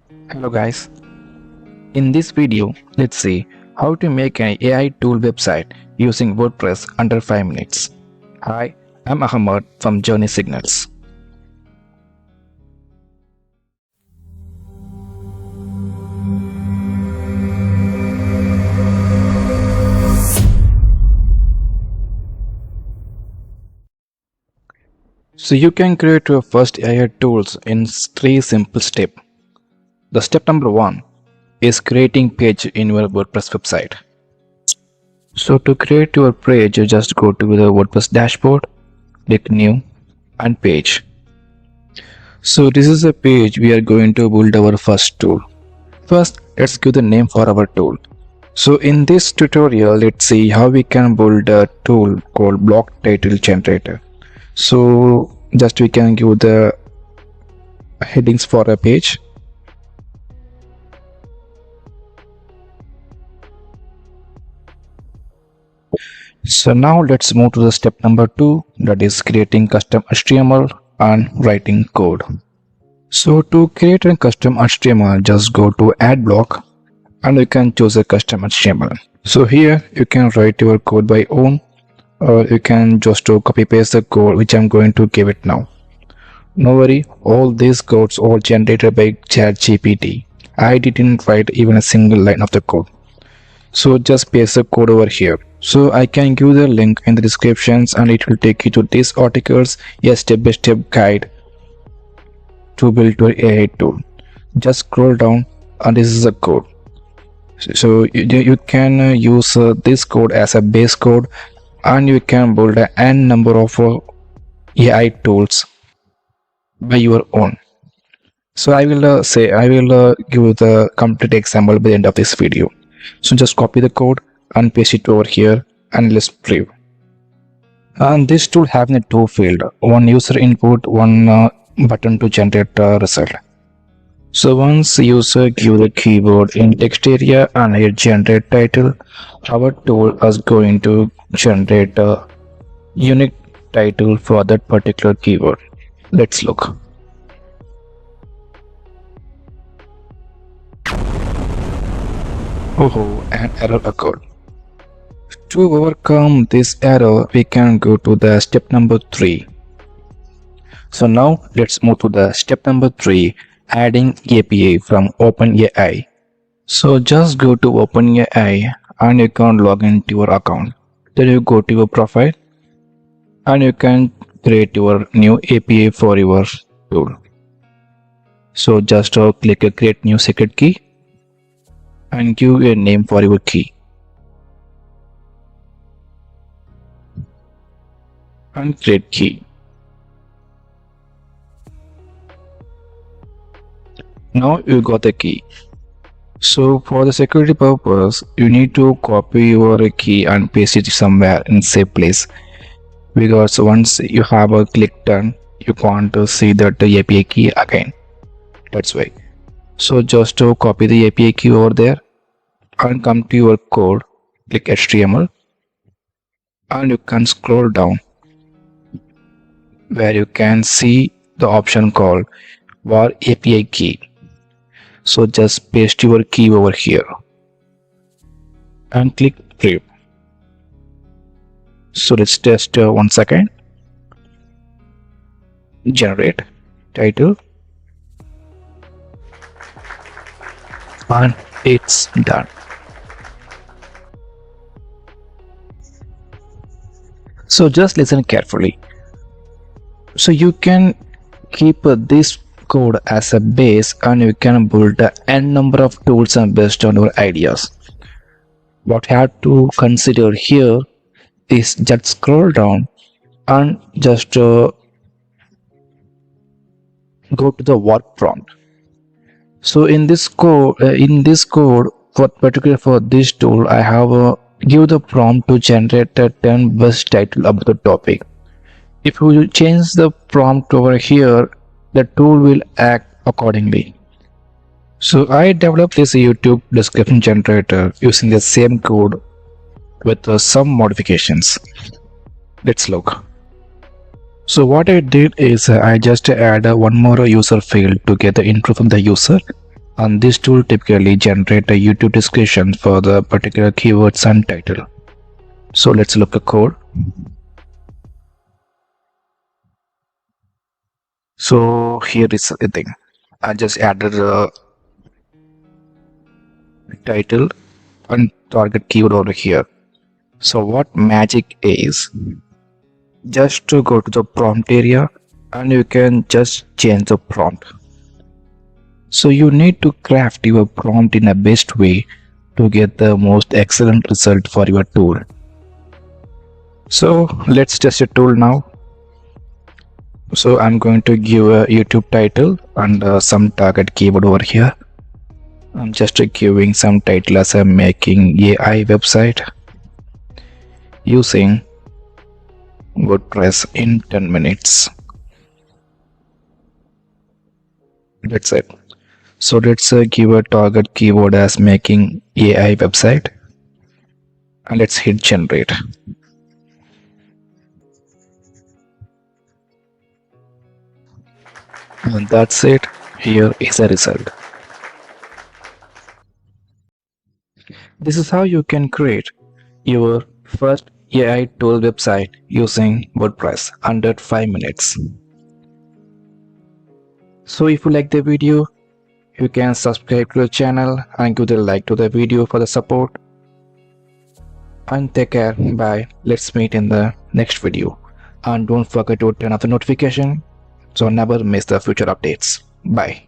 Hello guys, in this video let's see how to make an AI tool website using WordPress under 5 minutes. Hi, I'm Ahmed from Journey Signals. So you can create your first AI tools in 3 simple steps. The step number 1 is creating page in your WordPress website. So to create your page, you just go to the WordPress dashboard, click new and page. So this is a page we are going to build our first tool. First, let's give the name for our tool. So in this tutorial, let's see how we can build a tool called block title generator. So just we can give the headings for a page. So now let's move to the step number 2, that is creating custom HTML and writing code. So to create a custom HTML, just go to add block and you can choose a custom HTML. So here you can write your code by own, or you can just copy paste the code which I'm going to give it now. No worry, all these codes are generated by ChatGPT. I didn't write even a single line of the code. So just paste the code over here. So I can give the link in the descriptions and it will take you to these articles, a step-by-step guide to build your AI tool. Just scroll down and this is the code. So you can use this code as a base code and you can build n number of AI tools by your own. So I will give the complete example by the end of this video. So just copy the code and paste it over here and let's preview. And this tool having two fields, one user input, one button to generate a result. So once user give the keyword in text area and hit generate title, our tool is going to generate a unique title for that particular keyword. Let's look. Oh, an error occurred. To overcome this error, we can go to the step number 3. So now let's move to the step number 3, adding API from OpenAI. So just go to OpenAI and you can log into your account. Then you go to your profile and you can create your new API for your tool. So just click create new secret key and give a name for your key. And create key. Now you got the key. So for the security purpose, you need to copy your key and paste it somewhere in safe place, because once you have a click done, you can't see that the API key again. That's why. So just to copy the API key over there and come to your code, click HTML and you can scroll down where you can see the option called var API key. So just paste your key over here and click preview. So let's test 1 second. Generate title and it's done. So just listen carefully. So you can keep this code as a base and you can build n number of tools based on your ideas. What you have to consider here is just scroll down and just go to the work prompt. So in this code for particular for this tool, I have give the prompt to generate a 10 best title about the topic. If you change the prompt over here, the tool will act accordingly. So I developed this YouTube description generator using the same code with some modifications. Let's look. So what I did is I just add one more user field to get the intro from the user And this tool typically generates a YouTube description for the particular keywords and title. So let's look at code. So here is the thing. I just added a title and target keyword over here. So what magic is, just to go to the prompt area and you can just change the prompt. So you need to craft your prompt in a best way to get the most excellent result for your tool. So let's test a tool now. So I'm going to give a YouTube title and some target keyword over here. I'm just giving some title as I'm making AI website using WordPress in 10 minutes. That's it. So let's give a target keyword as making AI website and let's hit generate. And that's it. Here is a result. This is how you can create your first AI tool website using WordPress under 5 minutes. So if you like the video, you can subscribe to the channel and give the like to the video for the support. And take care. Bye. Let's meet in the next video. And don't forget to turn off the notification so never miss the future updates. Bye.